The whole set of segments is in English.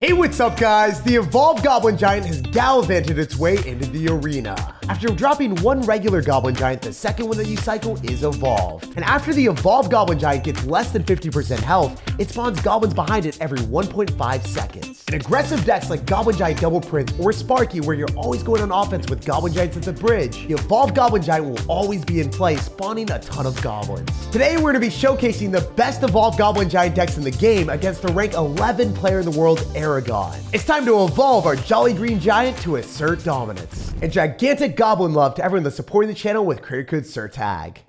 Hey, what's up guys? The evolved Goblin Giant has gallivanted its way into the arena. After dropping one regular Goblin Giant, the second one that you cycle is evolved. And after the evolved Goblin Giant gets less than 50% health, it spawns goblins behind it every 1.5 seconds. In aggressive decks like Goblin Giant Double Prince or Sparky, where you're always going on offense with Goblin Giants at the bridge, the evolved Goblin Giant will always be in play, spawning a ton of goblins. Today we're going to be showcasing the best evolved Goblin Giant decks in the game against the rank 11 player in the world, Aragon. It's time to evolve our Jolly Green Giant to assert dominance. And gigantic goblin love to everyone that's supporting the channel with credit code SirTag.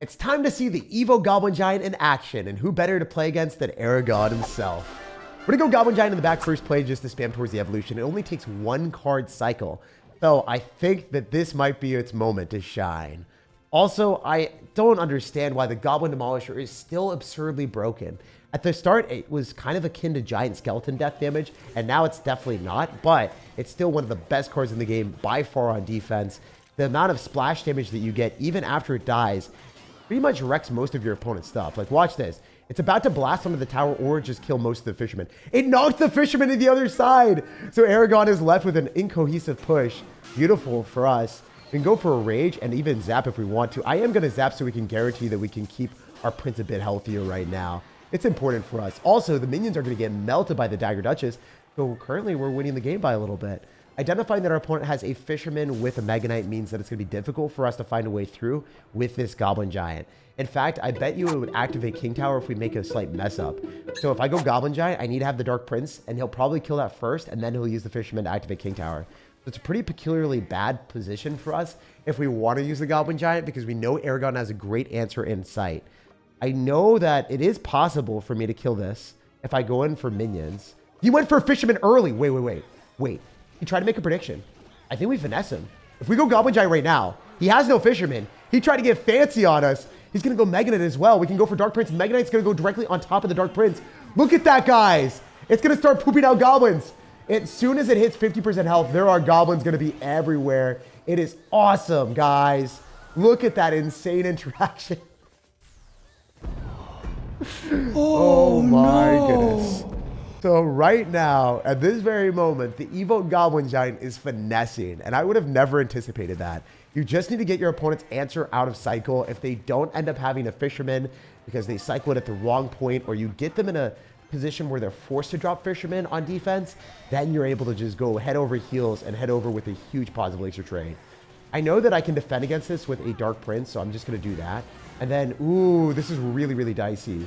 It's time to see the Evo Goblin Giant in action, and who better to play against than Aragon himself. We're gonna go Goblin Giant in the back first play just to spam towards the evolution. It only takes one card cycle, so I think that this might be its moment to shine. Also, I don't understand why the Goblin Demolisher is still absurdly broken. At the start, it was kind of akin to Giant Skeleton death damage, and now it's definitely not, but it's still one of the best cards in the game by far on defense. The amount of splash damage that you get even after it dies pretty much wrecks most of your opponent's stuff. Like, watch this. It's about to blast onto the tower or just kill most of the fishermen. It knocked the fisherman to the other side! So Aragon is left with an incohesive push. Beautiful for us. We can go for a rage and even zap if we want to. I am going to zap so we can guarantee that we can keep our prince a bit healthier right now. It's important for us. Also, the minions are going to get melted by the Dagger Duchess, so currently we're winning the game by a little bit. Identifying that our opponent has a fisherman with a Mega Knight means that it's going to be difficult for us to find a way through with this Goblin Giant. In fact, I bet you it would activate King Tower if we make a slight mess up. So if I go Goblin Giant, I need to have the Dark Prince, and he'll probably kill that first, and then he'll use the fisherman to activate King Tower. So it's a pretty peculiarly bad position for us if we want to use the Goblin Giant, because we know Aragon has a great answer in sight. I know that it is possible for me to kill this if I go in for minions. He went for a fisherman early. Wait. He tried to make a prediction. I think we finesse him. If we go Goblin Giant right now, he has no fisherman. He tried to get fancy on us. He's going to go Mega Knight as well. We can go for Dark Prince. Mega Knight's going to go directly on top of the Dark Prince. Look at that, guys. It's going to start pooping out goblins. As soon as it hits 50% health, there are goblins going to be everywhere. It is awesome, guys. Look at that insane interaction. Oh my goodness. So right now, at this very moment, the Evo Goblin Giant is finessing, and I would have never anticipated that. You just need to get your opponent's answer out of cycle. If they don't end up having a fisherman because they cycle it at the wrong point, or you get them in a position where they're forced to drop fishermen on defense, then you're able to just go head over heels and head over with a huge positive laser trade. I know that I can defend against this with a Dark Prince, so I'm just going to do that. And then, ooh, this is really, really dicey.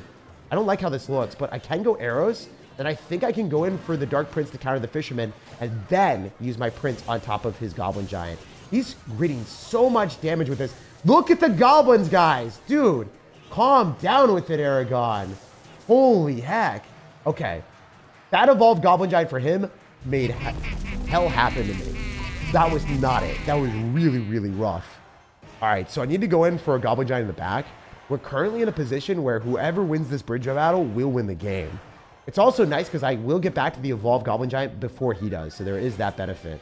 I don't like how this looks, but I can go arrows. And I think I can go in for the Dark Prince to counter the fisherman and then use my Prince on top of his Goblin Giant. He's getting so much damage with this. Look at the goblins, guys. Dude, calm down with it, Aragon. Holy heck. Okay. That evolved Goblin Giant for him made hell happen to me. That was not it. That was really, really rough. All right, so I need to go in for a Goblin Giant in the back. We're currently in a position where whoever wins this bridge battle will win the game. It's also nice because I will get back to the evolved Goblin Giant before he does, so there is that benefit.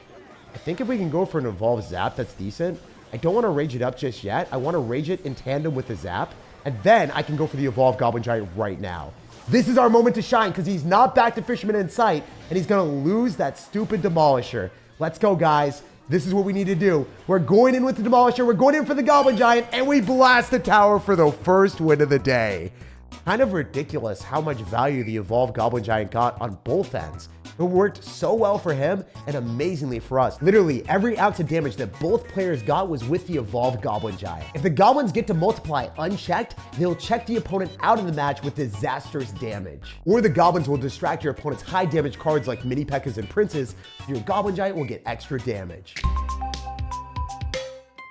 I think if we can go for an evolved zap, that's decent. I don't want to rage it up just yet. I want to rage it in tandem with the zap, and then I can go for the evolved Goblin Giant right now. This is our moment to shine because he's not back to fisherman in sight, and he's going to lose that stupid Demolisher. Let's go, guys. This is what we need to do. We're going in with the Demolisher. We're going in for the Goblin Giant, and we blast the tower for the first win of the day. Kind of ridiculous how much value the evolved Goblin Giant got on both ends. It worked so well for him and amazingly for us. Literally, every ounce of damage that both players got was with the evolved Goblin Giant. If the goblins get to multiply unchecked, they'll check the opponent out of the match with disastrous damage. Or the goblins will distract your opponent's high damage cards like mini P.E.K.K.A.s and Princes, so your Goblin Giant will get extra damage.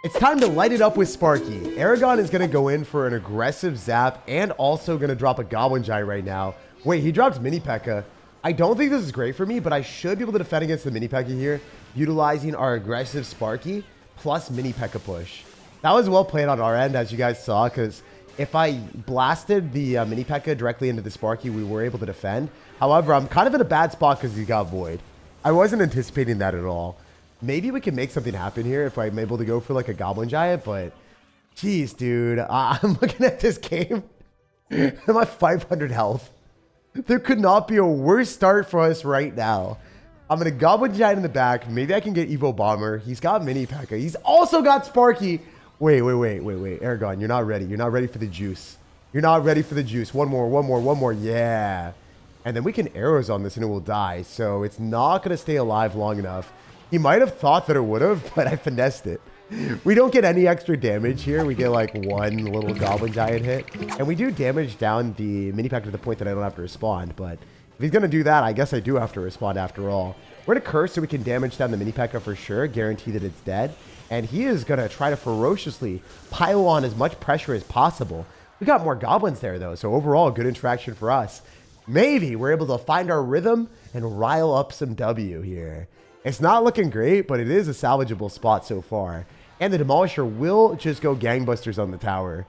It's time to light it up with Sparky. Aragon is going to go in for an aggressive zap and also going to drop a Goblin Giant right now. Wait, he dropped mini P.E.K.K.A. I don't think this is great for me, but I should be able to defend against the mini P.E.K.K.A. here, utilizing our aggressive Sparky plus mini P.E.K.K.A. push. That was well played on our end, as you guys saw, because if I blasted the mini P.E.K.K.A. directly into the Sparky, we were able to defend. However, I'm kind of in a bad spot because he got void. I wasn't anticipating that at all. Maybe we can make something happen here if I'm able to go for like a Goblin Giant, but geez, dude, I'm looking at this game. I'm at 500 health. There could not be a worse start for us right now. I'm going to Goblin Giant in the back. Maybe I can get Evo Bomber. He's got Mini P.E.K.K.A. He's also got Sparky. Wait. Aragon, you're not ready. You're not ready for the juice. You're not ready for the juice. One more. Yeah. And then we can arrows on this and it will die. So it's not going to stay alive long enough. He might have thought that it would have, but I finessed it. We don't get any extra damage here. We get like one little Goblin Giant hit. And we do damage down the Mini P.E.K.K.A. to the point that I don't have to respond. But if he's going to do that, I guess I do have to respond after all. We're going to curse so we can damage down the Mini P.E.K.K.A. for sure. Guarantee that it's dead. And he is going to try to ferociously pile on as much pressure as possible. We got more goblins there, though. So overall, good interaction for us. Maybe we're able to find our rhythm and rile up some W here. It's not looking great, but it is a salvageable spot so far. And the Demolisher will just go gangbusters on the tower.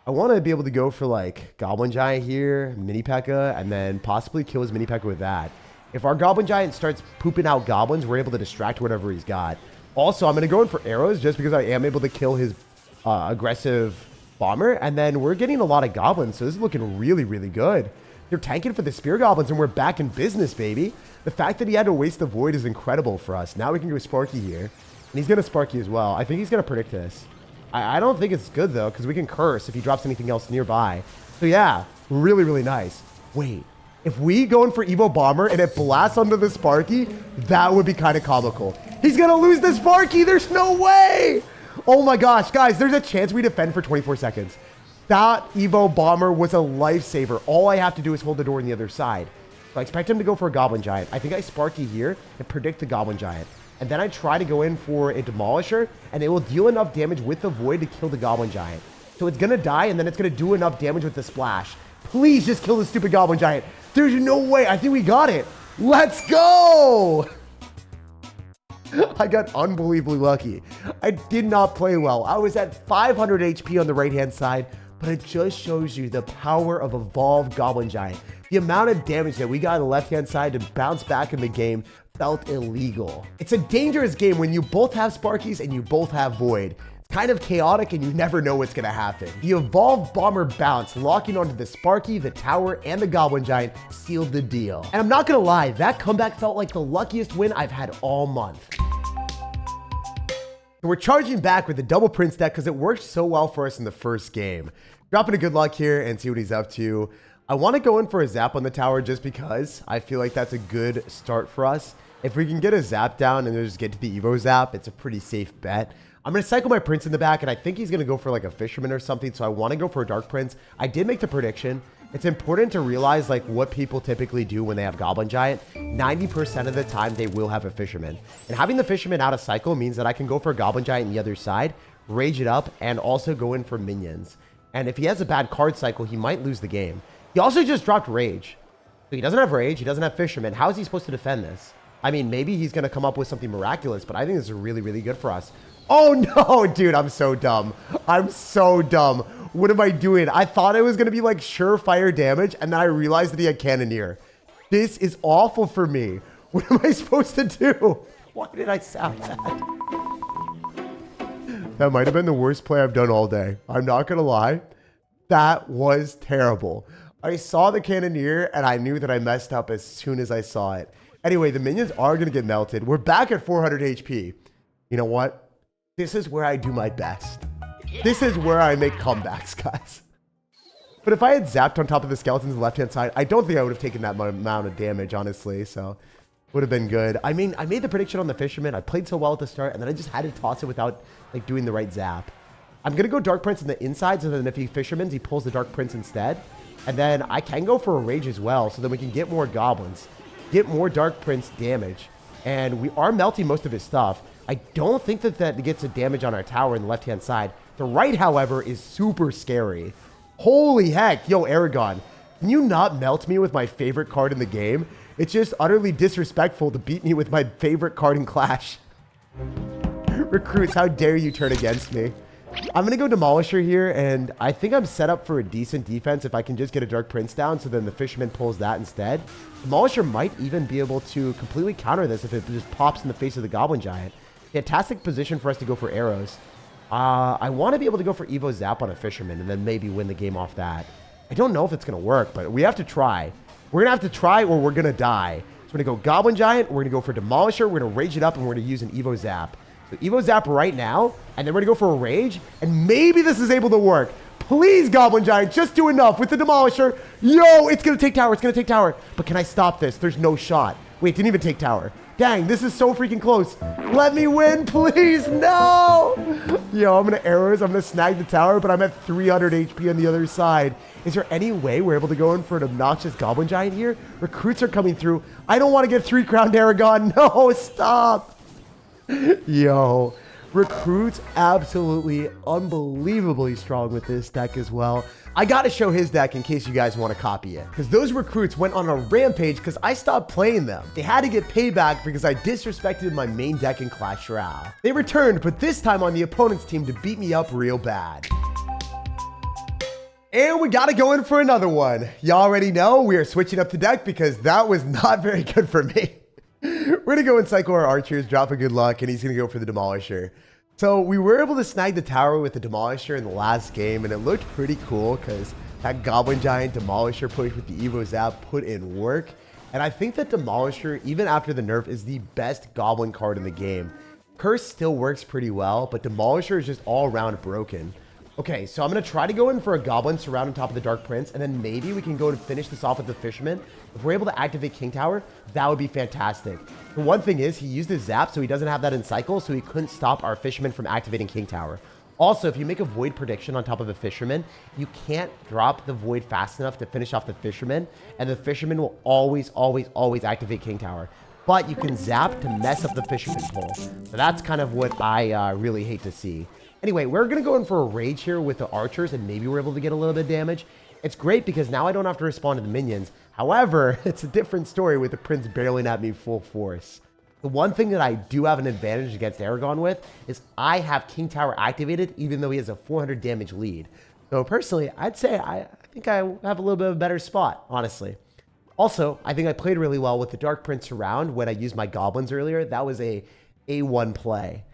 I want to be able to go for like Goblin Giant here, Mini P.E.K.K.A., and then possibly kill his Mini P.E.K.K.A. with that. If our Goblin Giant starts pooping out goblins, we're able to distract whatever he's got. Also, I'm going to go in for arrows just because I am able to kill his aggressive bomber. And then we're getting a lot of goblins, so this is looking really, really good. They're tanking for the spear goblins, and we're back in business, baby. The fact that he had to waste the void is incredible for us. Now we can go Sparky here. And he's going to Sparky as well. I think he's going to predict this. I don't think it's good, though, because we can curse if he drops anything else nearby. So, yeah, really, really nice. Wait, if we go in for Evo Bomber and it blasts onto the Sparky, that would be kind of comical. He's going to lose the Sparky. There's no way. Oh, my gosh. Guys, there's a chance we defend for 24 seconds. That Evo Bomber was a lifesaver. All I have to do is hold the door on the other side. So I expect him to go for a Goblin Giant. I think I Sparky here and predict the Goblin Giant. And then I try to go in for a Demolisher, and it will deal enough damage with the Void to kill the Goblin Giant. So it's going to die, and then it's going to do enough damage with the Splash. Please just kill the stupid Goblin Giant. There's no way. I think we got it. Let's go. I got unbelievably lucky. I did not play well. I was at 500 HP on the right-hand side, but it just shows you the power of Evolved Goblin Giant. The amount of damage that we got on the left-hand side to bounce back in the game felt illegal. It's a dangerous game when you both have Sparkies and you both have Void. It's kind of chaotic and you never know what's going to happen. The Evolved Bomber bounce, locking onto the Sparky, the Tower, and the Goblin Giant sealed the deal. And I'm not going to lie, that comeback felt like the luckiest win I've had all month. We're charging back with the double Prince deck because it worked so well for us in the first game. Dropping a good luck here and see what he's up to. I want to go in for a zap on the tower just because I feel like that's a good start for us. If we can get a zap down and then just get to the Evo zap, it's a pretty safe bet. I'm going to cycle my Prince in the back, and I think he's going to go for like a Fisherman or something, so I want to go for a Dark Prince. I did make the prediction. It's important to realize like what people typically do when they have Goblin Giant. 90% of the time, they will have a Fisherman. And having the Fisherman out of cycle means that I can go for a Goblin Giant on the other side, rage it up, and also go in for minions. And if he has a bad card cycle, he might lose the game. He also just dropped Rage. So he doesn't have Rage. He doesn't have Fisherman. How is he supposed to defend this? I mean, maybe he's going to come up with something miraculous, but I think this is really, really good for us. Oh, no, dude, I'm so dumb. I'm so dumb. What am I doing? I thought it was going to be like surefire damage, and then I realized that he had Cannoneer. This is awful for me. What am I supposed to do? Why did I sound that? That might have been the worst play I've done all day. I'm not going to lie. That was terrible. I saw the Cannoneer, and I knew that I messed up as soon as I saw it. Anyway, the minions are going to get melted. We're back at 400 HP. You know what? This is where I do my best. This is where I make comebacks, guys. But if I had zapped on top of the skeletons on the left-hand side, I don't think I would have taken that amount of damage, honestly. So, would have been good. I mean, I made the prediction on the Fisherman. I played so well at the start, and then I just had to toss it without like doing the right zap. I'm going to go Dark Prince in the inside, so then if he Fishermans, he pulls the Dark Prince instead. And then I can go for a Rage as well, so then we can get more Goblins. Get more Dark Prince damage. And we are melting most of his stuff. I don't think that that gets a damage on our tower in the left-hand side. The right, however, is super scary. Holy heck. Yo, Aragon, can you not melt me with my favorite card in the game? It's just utterly disrespectful to beat me with my favorite card in Clash. Recruits, how dare you turn against me? I'm going to go Demolisher here, and I think I'm set up for a decent defense if I can just get a Dark Prince down, so then the Fisherman pulls that instead. Demolisher might even be able to completely counter this if it just pops in the face of the Goblin Giant. Fantastic position for us to go for arrows. I want to be able to go for Evo Zap on a Fisherman and then maybe win the game off that. I don't know if it's going to work, but we have to try. We're going to have to try or we're going to die. So we're going to go Goblin Giant. We're going to go for Demolisher. We're going to rage it up and we're going to use an Evo Zap. So Evo Zap right now. And then we're going to go for a rage. And maybe this is able to work. Please, Goblin Giant, just do enough with the Demolisher. Yo, it's going to take tower. It's going to take tower. But can I stop this? There's no shot. Wait, didn't even take tower. Dang, this is so freaking close. Let me win, please. No. Yo, I'm going to arrows. I'm going to snag the tower, but I'm at 300 HP on the other side. Is there any way we're able to go in for an obnoxious Goblin Giant here? Recruits are coming through. I don't want to get 3-crowned Aragon. No, stop. Yo, Recruits absolutely unbelievably strong with this deck as well. I gotta show his deck in case you guys want to copy it, because those recruits went on a rampage because I stopped playing them. They had to get payback because I disrespected my main deck in Clash Royale. They returned, but this time on the opponent's team to beat me up real bad. And we gotta go in for another one. Y'all already know we are switching up the deck because that was not very good for me. We're gonna go and cycle our archers, drop a good luck, and he's gonna go for the Demolisher. So we were able to snag the tower with the Demolisher in the last game, and it looked pretty cool because that Goblin Giant Demolisher push with the Evo Zap put in work. And I think that Demolisher, even after the nerf, is the best Goblin card in the game. Curse still works pretty well, but Demolisher is just all around broken. Okay, so I'm going to try to go in for a Goblin Surround on top of the Dark Prince, and then maybe we can go and finish this off with the Fisherman. If we're able to activate King Tower, that would be fantastic. The one thing is, he used his Zap, so he doesn't have that in cycle, so he couldn't stop our Fisherman from activating King Tower. Also, if you make a Void prediction on top of a Fisherman, you can't drop the Void fast enough to finish off the Fisherman, and the Fisherman will always activate King Tower. But you can Zap to mess up the Fisherman pull. So that's kind of what I really hate to see. Anyway, we're going to go in for a Rage here with the Archers, and maybe we're able to get a little bit of damage. It's great because now I don't have to respond to the minions. However, it's a different story with the Prince barreling at me full force. The one thing that I do have an advantage against Aragon with is I have King Tower activated, even though he has a 400 damage lead. So personally, I'd say I think I have a little bit of a better spot, honestly. Also, I think I played really well with the Dark Prince Surround when I used my Goblins earlier. That was a A1 play.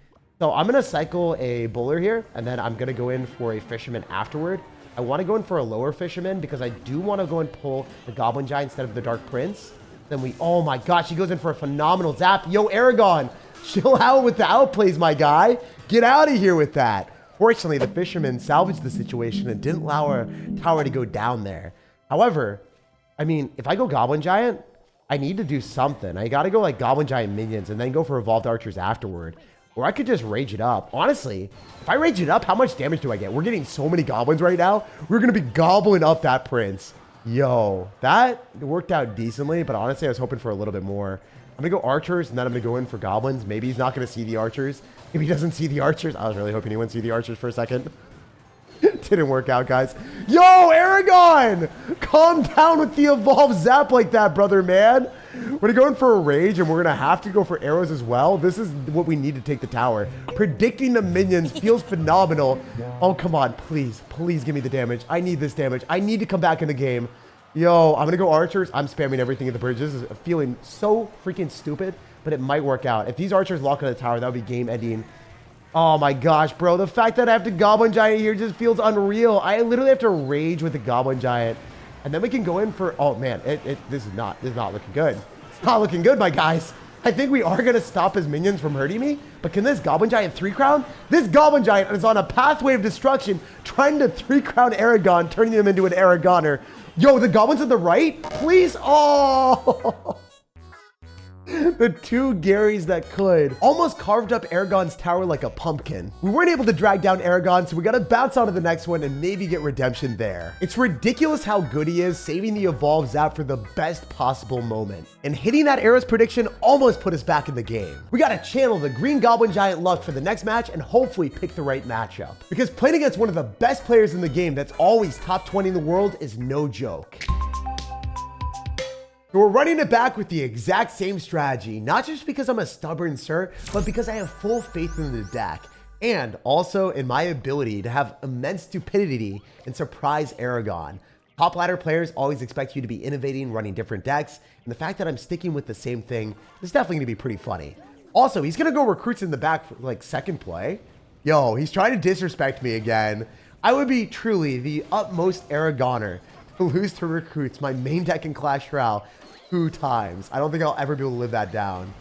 So I'm going to cycle a Bowler here, and then I'm going to go in for a Fisherman afterward. I want to go in for a lower Fisherman because I do want to go and pull the Goblin Giant instead of the Dark Prince. Then oh my gosh, he goes in for a phenomenal Zap. Yo, Aragon, chill out with the outplays, my guy. Get out of here with that. Fortunately, the Fisherman salvaged the situation and didn't allow our tower to go down there. However, I mean, if I go Goblin Giant, I need to do something. I got to go like Goblin Giant minions and then go for Evolved Archers afterward. Or I could just rage it up. Honestly, if I rage it up, how much damage do I get? We're getting so many goblins right now. We're going to be gobbling up that prince. Yo, that worked out decently, but honestly, I was hoping for a little bit more. I'm going to go archers, and then I'm going to go in for goblins. Maybe he's not going to see the archers. If he doesn't see the archers, I was really hoping he wouldn't see the archers for a second. Didn't work out, guys. Yo, Aragon! Calm down with the evolved Zap like that, brother, man. We're going to go in for a rage, and we're going to have to go for arrows as well. This is what we need to take the tower. Predicting the minions feels phenomenal. Oh, come on. Please, please give me the damage. I need this damage. I need to come back in the game. Yo, I'm going to go archers. I'm spamming everything at the bridge. This is feeling so freaking stupid, but it might work out. If these archers lock on the tower, that would be game ending. Oh my gosh, bro. The fact that I have to Goblin Giant here just feels unreal. I literally have to rage with the Goblin Giant. And then we can go in for... Oh, man. This is not looking good. It's not looking good, my guys. I think we are going to stop his minions from hurting me. But can this Goblin Giant 3-crown? This Goblin Giant is on a pathway of destruction, trying to 3-crown Aragon, turning him into an Aragoner. Yo, the goblins on the right? Please? Oh... The two Garys that could almost carved up Aragon's tower like a pumpkin. We weren't able to drag down Aragon, so we got to bounce on to the next one and maybe get redemption there. It's ridiculous how good he is, saving the evolved Zap for the best possible moment. And hitting that arrows prediction almost put us back in the game. We got to channel the Green Goblin Giant luck for the next match and hopefully pick the right matchup. Because playing against one of the best players in the game that's always top 20 in the world is no joke. We're running it back with the exact same strategy, not just because I'm a stubborn sir, but because I have full faith in the deck, and also in my ability to have immense stupidity and surprise Aragon. Top ladder players always expect you to be innovating, running different decks, and the fact that I'm sticking with the same thing is definitely going to be pretty funny. Also, he's going to go recruits in the back for like second play. Yo, he's trying to disrespect me again. I would be truly the utmost Aragoner lose to recruits, my main deck in Clash Royale 2 times. I don't think I'll ever be able to live that down.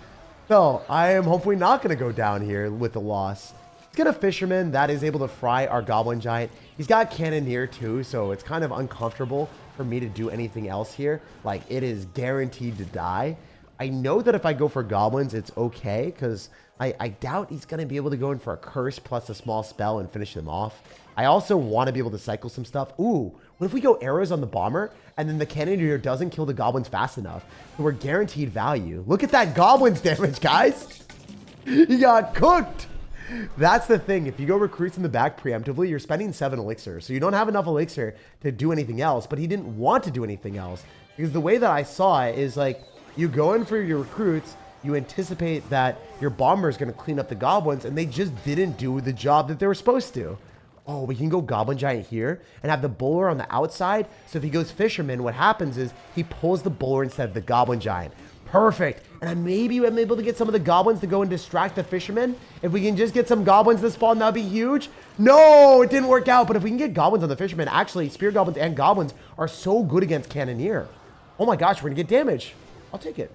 So I am hopefully not going to go down here with the loss. He's got a Fisherman that is able to fry our Goblin Giant. He's got Cannoneer too, so it's kind of uncomfortable for me to do anything else here. Like, it is guaranteed to die. I know that if I go for Goblins, it's okay, because I doubt he's going to be able to go in for a Curse plus a small spell and finish them off. I also want to be able to cycle some stuff. Ooh, what if we go arrows on the Bomber, and then the Cannoneer doesn't kill the Goblins fast enough? So we're guaranteed value. Look at that Goblins damage, guys. He got cooked. That's the thing. If you go recruits in the back preemptively, you're spending 7 elixir. So you don't have enough elixir to do anything else. But he didn't want to do anything else. Because the way that I saw it is like, you go in for your recruits, you anticipate that your Bomber is going to clean up the Goblins, and they just didn't do the job that they were supposed to. Oh, we can go Goblin Giant here and have the Bowler on the outside. So if he goes Fisherman, what happens is he pulls the Bowler instead of the Goblin Giant. Perfect. And maybe I'm able to get some of the Goblins to go and distract the Fisherman. If we can just get some Goblins this spawn, that'd be huge. No, it didn't work out. But if we can get Goblins on the Fisherman, actually, Spear Goblins and Goblins are so good against Cannoneer. Oh my gosh, we're going to get damage. I'll take it.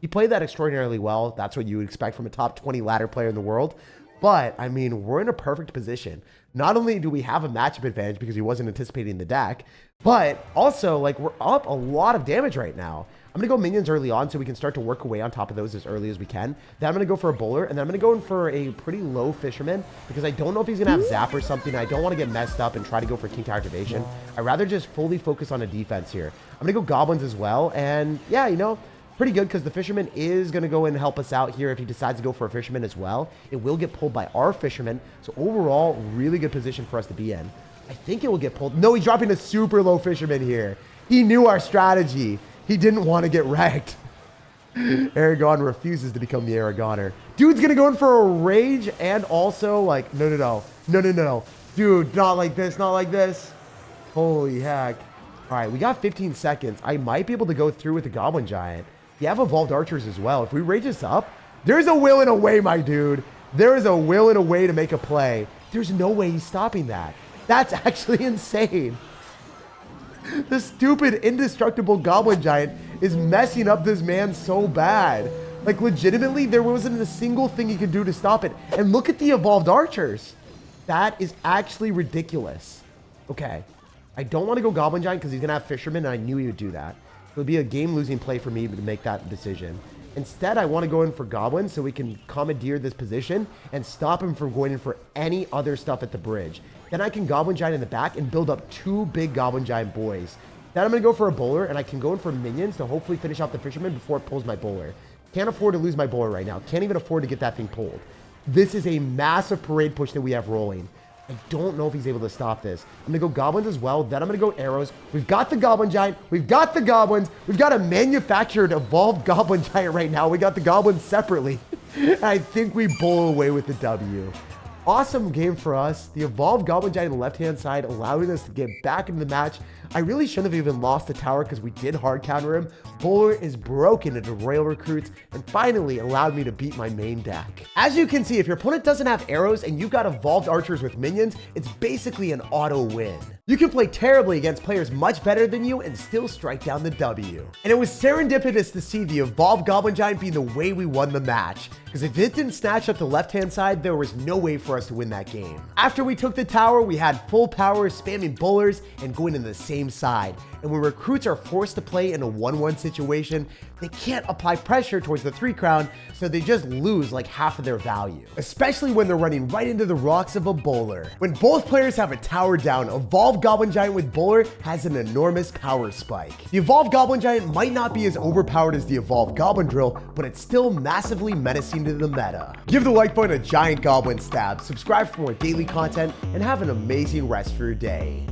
He played that extraordinarily well. That's what you would expect from a top 20 ladder player in the world. But, I mean, we're in a perfect position. Not only do we have a matchup advantage because he wasn't anticipating the deck, but also, like, we're up a lot of damage right now. I'm going to go minions early on so we can start to work away on top of those as early as we can. Then I'm going to go for a Bowler, and then I'm going to go in for a pretty low Fisherman because I don't know if he's going to have Zap or something. I don't want to get messed up and try to go for King Tower Activation. I'd rather just fully focus on a defense here. I'm going to go Goblins as well, and yeah, you know, pretty good because the Fisherman is going to go and help us out here if he decides to go for a Fisherman as well. It will get pulled by our Fisherman, so overall, really good position for us to be in. I think it will get pulled. No, he's dropping a super low Fisherman here. He knew our strategy. He didn't want to get wrecked. Aragon refuses to become the Aragoner. Dude's going to go in for a Rage and also like, no. Dude, not like this, not like this. Holy heck. All right, we got 15 seconds. I might be able to go through with the Goblin Giant. You have Evolved Archers as well. If we Rage this up, there's a will and a way, my dude. There is a will and a way to make a play. There's no way he's stopping that. That's actually insane. The stupid, indestructible Goblin Giant is messing up this man so bad. Like, legitimately, there wasn't a single thing he could do to stop it. And look at the Evolved Archers. That is actually ridiculous. Okay. I don't want to go Goblin Giant because he's going to have Fisherman, and I knew he would do that. It would be a game-losing play for me to make that decision. Instead, I want to go in for Goblins so we can commandeer this position and stop him from going in for any other stuff at the bridge. Then I can Goblin Giant in the back and build up 2 big Goblin Giant boys. Then I'm going to go for a Bowler, and I can go in for minions to hopefully finish off the Fisherman before it pulls my Bowler. Can't afford to lose my Bowler right now. Can't even afford to get that thing pulled. This is a massive parade push that we have rolling. I don't know if he's able to stop this. I'm going to go Goblins as well. Then I'm going to go Arrows. We've got the Goblin Giant. We've got the Goblins. We've got a manufactured evolved Goblin Giant right now. We got the Goblins separately. I think we bowl away with the W. Awesome game for us. The evolved Goblin Giant on the left-hand side allowing us to get back into the match. I really shouldn't have even lost the tower because we did hard counter him. Bowler is broken into Royal Recruits and finally allowed me to beat my main deck. As you can see, if your opponent doesn't have arrows and you've got evolved archers with minions, it's basically an auto win. You can play terribly against players much better than you and still strike down the W. And it was serendipitous to see the evolved Goblin Giant be the way we won the match, because if it didn't snatch up the left-hand side, there was no way for us to win that game. After we took the tower, we had full power, spamming bowlers and going in the same side. And when recruits are forced to play in a 1-1 situation, they can't apply pressure towards the 3 crown, so they just lose like half of their value. Especially when they're running right into the rocks of a bowler. When both players have a tower down, evolved Goblin Giant with bowler has an enormous power spike. The evolved Goblin Giant might not be as overpowered as the evolved Goblin Drill, but it's still massively menacing to the meta. Give the like button a giant goblin stab, subscribe for more daily content, and have an amazing rest for your day.